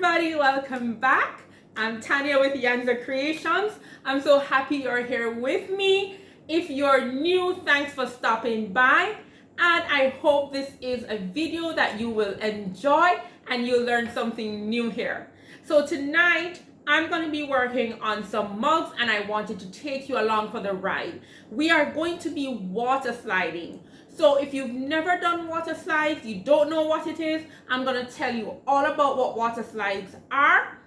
everybody, welcome back. I'm Tanya with yanxa.creations. I'm so happy you're here with me. If you're new, thanks for stopping by, and I hope this is a video that you will enjoy and you'll learn something new here. So tonight I'm going to be working on some mugs and I wanted to take you along for the ride. We are going to be water sliding. So if you've never done water slides, you don't know what it is, I'm going to tell you all about what water slides are,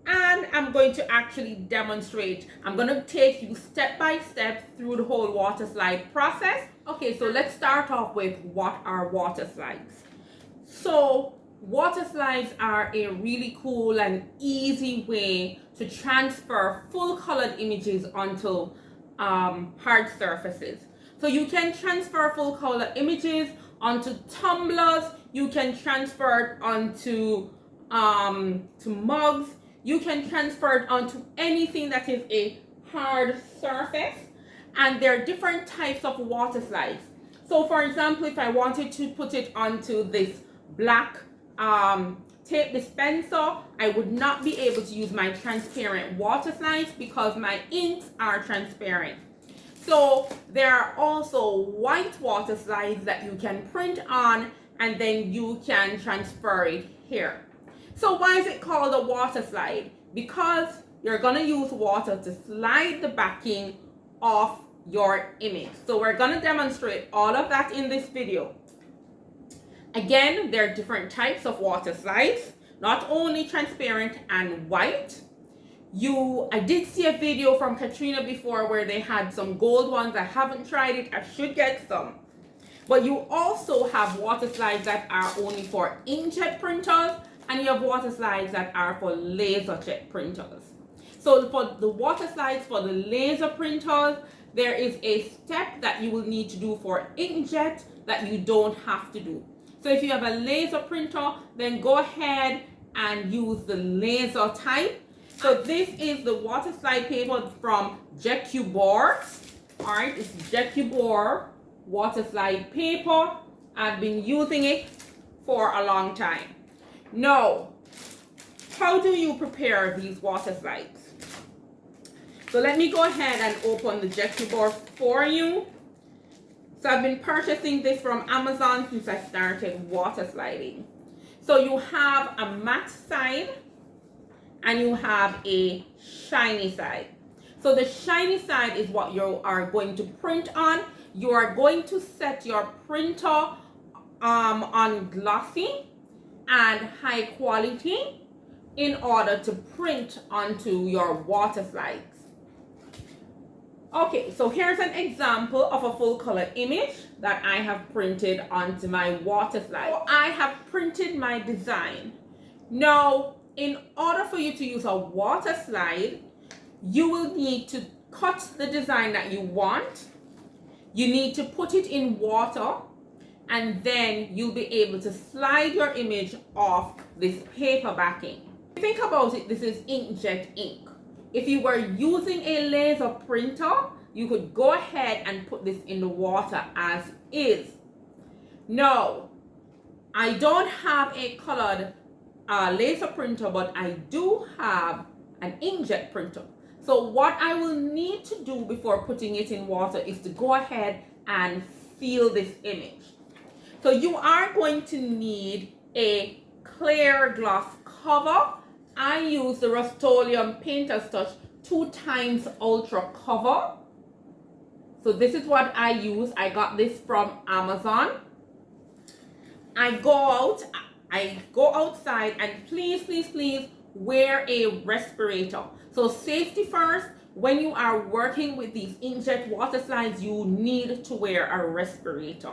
and I'm going to actually demonstrate. I'm going to take you step by step through the whole water slide process. Okay, so let's start off with what are water slides. So water slides are a really cool and easy way to transfer full colored images onto hard surfaces. So you can transfer full color images onto tumblers, you can transfer it onto mugs, you can transfer it onto anything that is a hard surface, and there are different types of water slides. So for example, if I wanted to put it onto this black tape dispenser, I would not be able to use my transparent water slides because my inks are transparent. So there are also white water slides that you can print on and then you can transfer it here. So why is it called a water slide? Because you're going to use water to slide the backing of your image. So we're going to demonstrate all of that in this video. Again, there are different types of water slides, not only transparent and white. I did see a video from Katrina before where they had some gold ones. I haven't tried it. I should get some. But you also have water slides that are only for inkjet printers, and you have water slides that are for laserjet printers. So for the water slides for the laser printers, there is a step that you will need to do for inkjet that you don't have to do. So if you have a laser printer, then go ahead and use the laser type. So this is the water slide paper from Jecubor. Alright, it's Jecubor water slide paper. I've been using it for a long time. Now, how do you prepare these water slides? So let me go ahead and open the Jecubor for you. So I've been purchasing this from Amazon since I started water sliding. So you have a matte side and you have a shiny side. So the shiny side is what you are going to print on. You are going to set your printer on glossy and high quality in order to print onto your water slides. Okay, so here's an example of a full color image that I have printed onto my water slide. So I have printed my design. Now, in order for you to use a water slide, you will need to cut the design that you want. You need to put it in water, and then you'll be able to slide your image off this paper backing. Think about it, this is inkjet ink. If you were using a laser printer, you could go ahead and put this in the water as is. No, I don't have a colored laser printer, but I do have an inkjet printer. So what I will need to do before putting it in water is to go ahead and seal this image. So you are going to need a clear gloss cover. I use the Rust-Oleum Painter's Touch 2x Ultra cover. So this is what I use. I got this from Amazon. I go outside and please wear a respirator. So safety first. When you are working with these inkjet water slides, you need to wear a respirator.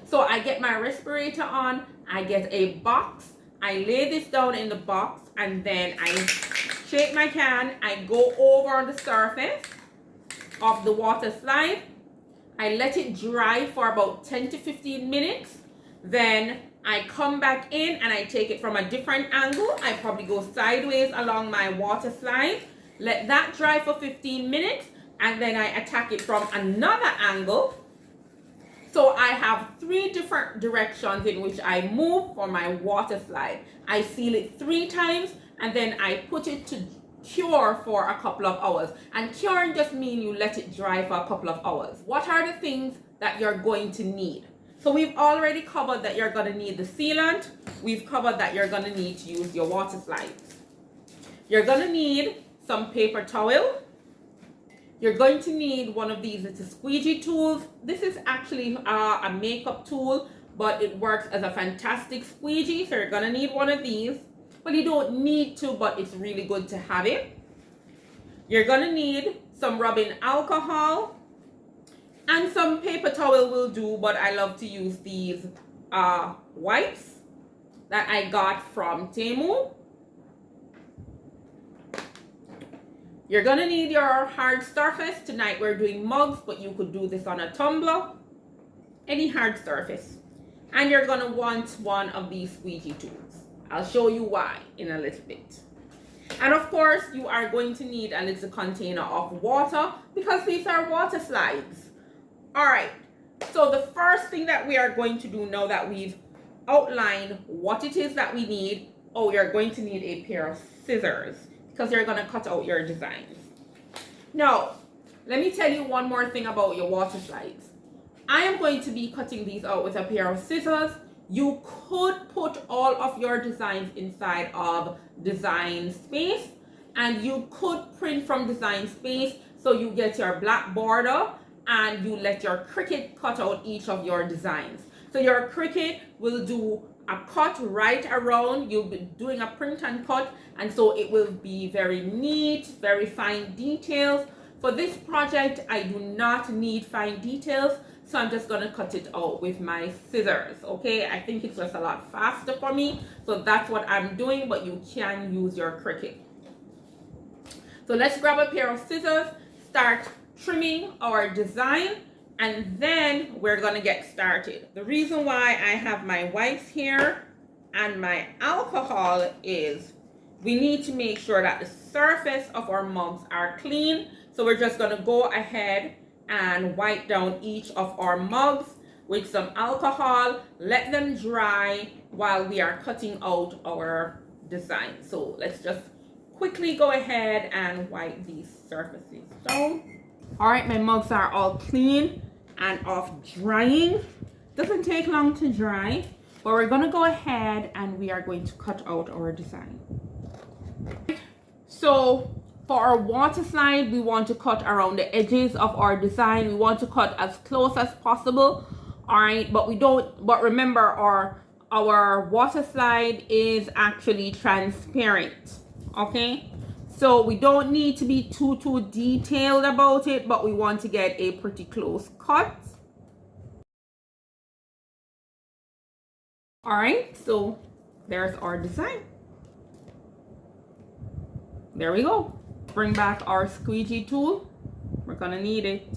So I get my respirator on, I get a box, I lay this down in the box, and then I shake my can, I go over the surface of the water slide, I let it dry for about 10 to 15 minutes, then I come back in and I take it from a different angle. I probably go sideways along my water slide, let that dry for 15 minutes, and then I attack it from another angle. So I have 3 different directions in which I move for my water slide. I seal it 3 times and then I put it to cure for a couple of hours. And curing just means you let it dry for a couple of hours. What are the things that you're going to need? So we've already covered that you're going to need the sealant. We've covered that you're going to need to use your water slides. You're going to need some paper towel. You're going to need one of these little squeegee tools. This is actually a makeup tool, but it works as a fantastic squeegee. So you're going to need one of these. Well, you don't need to, but it's really good to have it. You're going to need some rubbing alcohol, and some paper towel will do, but I love to use these wipes that I got from Temu. You're going to need your hard surface. Tonight we're doing mugs, but you could do this on a tumbler. Any hard surface. And you're going to want one of these squeegee tools. I'll show you why in a little bit. And of course, you are going to need a little container of water because these are water slides. All right. So the first thing that we are going to do now that we've outlined what it is that we need, you're going to need a pair of scissors because you're going to cut out your designs. Now, let me tell you one more thing about your water slides. I am going to be cutting these out with a pair of scissors. You could put all of your designs inside of Design Space, and you could print from Design Space, so you get your black border and you let your Cricut cut out each of your designs. So your Cricut will do a cut right around. You'll be doing a print and cut, and so it will be very neat, very fine details. For this project, I do not need fine details, so I'm just gonna cut it out with my scissors, okay? I think it's just a lot faster for me, so that's what I'm doing, but you can use your Cricut. So let's grab a pair of scissors, start trimming our design, and then we're gonna get started. The reason why I have my wipes here and my alcohol is we need to make sure that the surface of our mugs are clean. So we're just gonna go ahead and wipe down each of our mugs with some alcohol, let them dry while we are cutting out our design. So let's just quickly go ahead and wipe these surfaces down. All right, my mugs are all clean and off drying. Doesn't take long to dry, but we're gonna go ahead and we are going to cut out our design. So for our water slide, we want to cut around the edges of our design. We want to cut as close as possible. All right, but remember our water slide is actually transparent. Okay, so we don't need to be too detailed about it, but we want to get a pretty close cut. All right, so there's our design. There we go. Bring back our squeegee tool. We're gonna need it.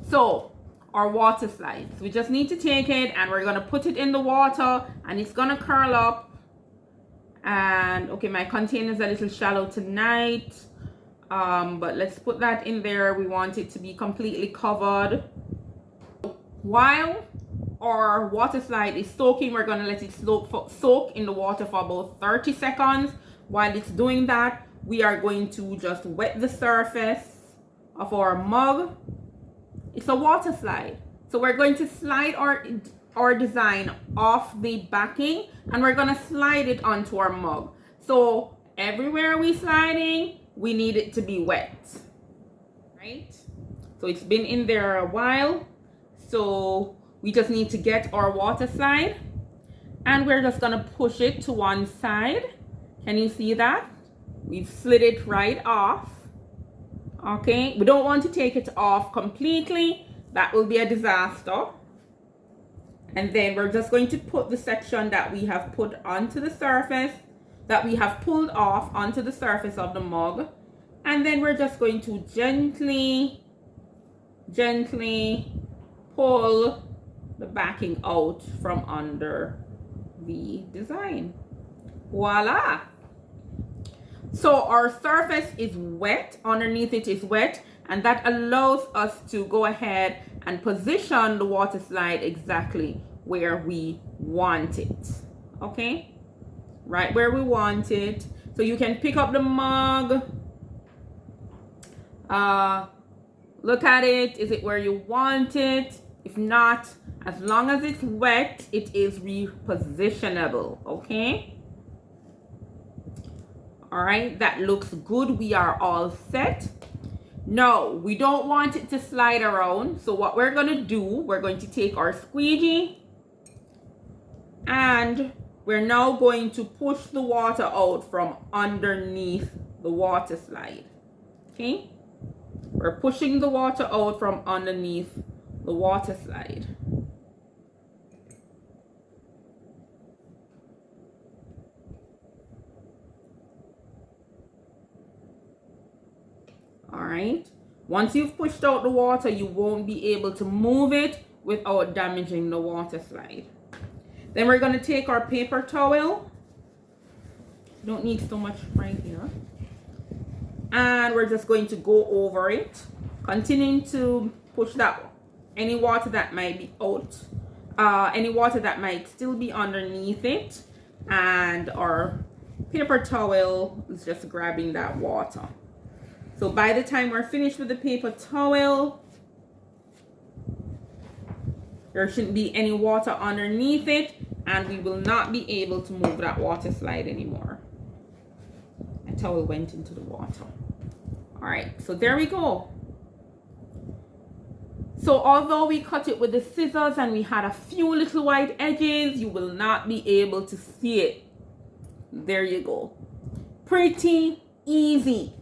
So our water slides, we just need to take it and we're gonna put it in the water and it's gonna curl up. And okay, my container is a little shallow tonight, but let's put that in there. We want it to be completely covered. While our water slide is soaking, we're gonna let it soak in the water for about 30 seconds. While it's doing that, we are going to just wet the surface of our mug. It's a water slide. So we're going to slide our design off the backing and we're gonna slide it onto our mug. So everywhere we're sliding, we need it to be wet, right? So it's been in there a while. So we just need to get our water slide and we're just gonna push it to one side. Can you see that? We've slid it right off. Okay, we don't want to take it off completely. That will be a disaster. And then we're just going to put the section that we have put onto the surface, that we have pulled off onto the surface of the mug. And then we're just going to gently pull the backing out from under the design. Voila! So our surface is wet, underneath it is wet, and that allows us to go ahead and position the water slide exactly where we want it. Okay, right where we want it. So you can pick up the mug, look at it. Is it where you want it? If not, as long as it's wet, it is repositionable. Okay. All right, that looks good. We are all set. No, we don't want it to slide around. So what we're going to do, we're going to take our squeegee and we're now going to push the water out from underneath the water slide. Okay? We're pushing the water out from underneath the water slide. All right. Once you've pushed out the water, you won't be able to move it without damaging the water slide. Then we're going to take our paper towel. Don't need so much right here. And we're just going to go over it, continuing to push that any water that might be out, any water that might still be underneath it, and our paper towel is just grabbing that water. So by the time we're finished with the paper towel, there shouldn't be any water underneath it, and we will not be able to move that water slide anymore. My towel went into the water. All right, so there we go. So although we cut it with the scissors and we had a few little white edges, you will not be able to see it. There you go. Pretty easy.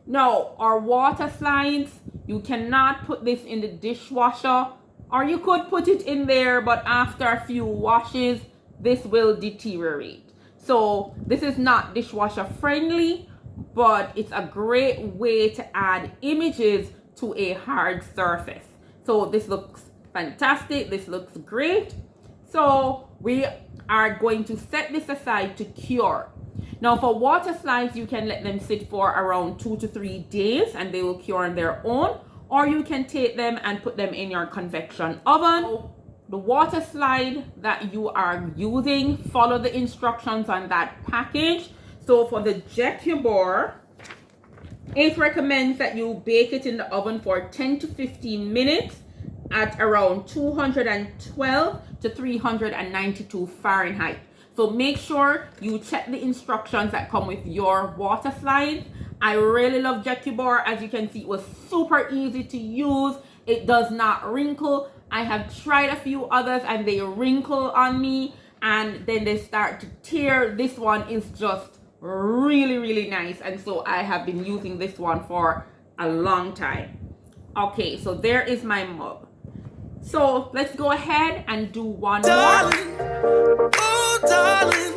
Now, our water slides, you cannot put this in the dishwasher, or you could put it in there, but after a few washes, this will deteriorate. So this is not dishwasher friendly, but it's a great way to add images to a hard surface. So this looks fantastic. This looks great. So we are going to set this aside to cure. Now for water slides, you can let them sit for around 2 to 3 days and they will cure on their own, or you can take them and put them in your convection oven. The water slide that you are using, follow the instructions on that package. So for the Jecubor, it recommends that you bake it in the oven for 10 to 15 minutes at around 212 to 392 Fahrenheit. So make sure you check the instructions that come with your water slide. I really love Jecubor. As you can see, it was super easy to use. It does not wrinkle. I have tried a few others and they wrinkle on me and then they start to tear. This one is just really, really nice. And so I have been using this one for a long time. Okay, so there is my mug. So let's go ahead and do one darling, more. Oh, darling,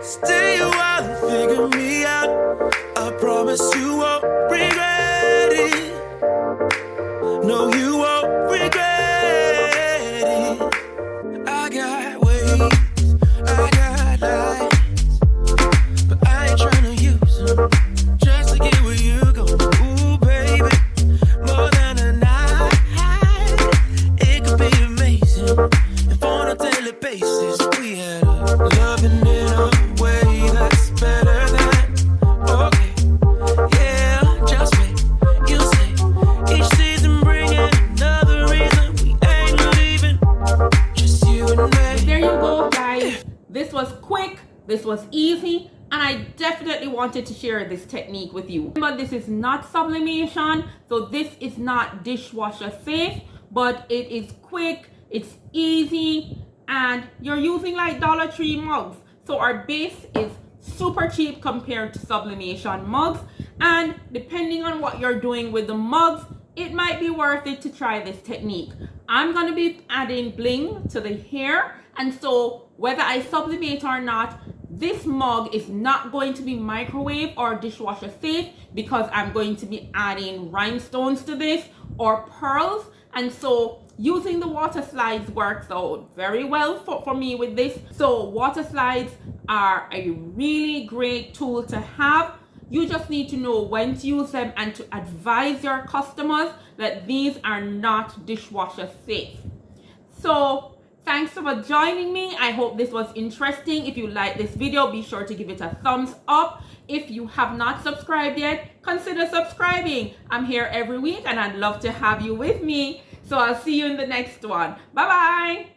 stay a while and figure me out. I promise you won't regret it. No, you won't regret it. I got ways, I got lies, but I ain't trying to use them just to get where you go. Ooh, baby, more than a night, it could be amazing if on a daily basis we had a loving in a way that's better than okay. Yeah, just wait, you'll see. Each season bringing another reason we ain't leaving. Just you and me. There you go, guys. This was quick, this was easy, and I definitely wanted to share this technique with you. But this is not sublimation, so this is not dishwasher safe, but it is quick, it's easy, and you're using like Dollar Tree mugs. So our base is super cheap compared to sublimation mugs, and depending on what you're doing with the mugs, it might be worth it to try this technique. I'm going to be adding bling to the hair, and so whether I sublimate or not, this mug is not going to be microwave or dishwasher safe because I'm going to be adding rhinestones to this or pearls, and so using the water slides works out very well for me with this. So water slides are a really great tool to have. You just need to know when to use them and to advise your customers that these are not dishwasher safe. So Thanks for joining me. I hope this was interesting. If you like this video, be sure to give it a thumbs up. If you have not subscribed yet, consider subscribing. I'm here every week and I'd love to have you with me. So I'll see you in the next one. Bye-bye.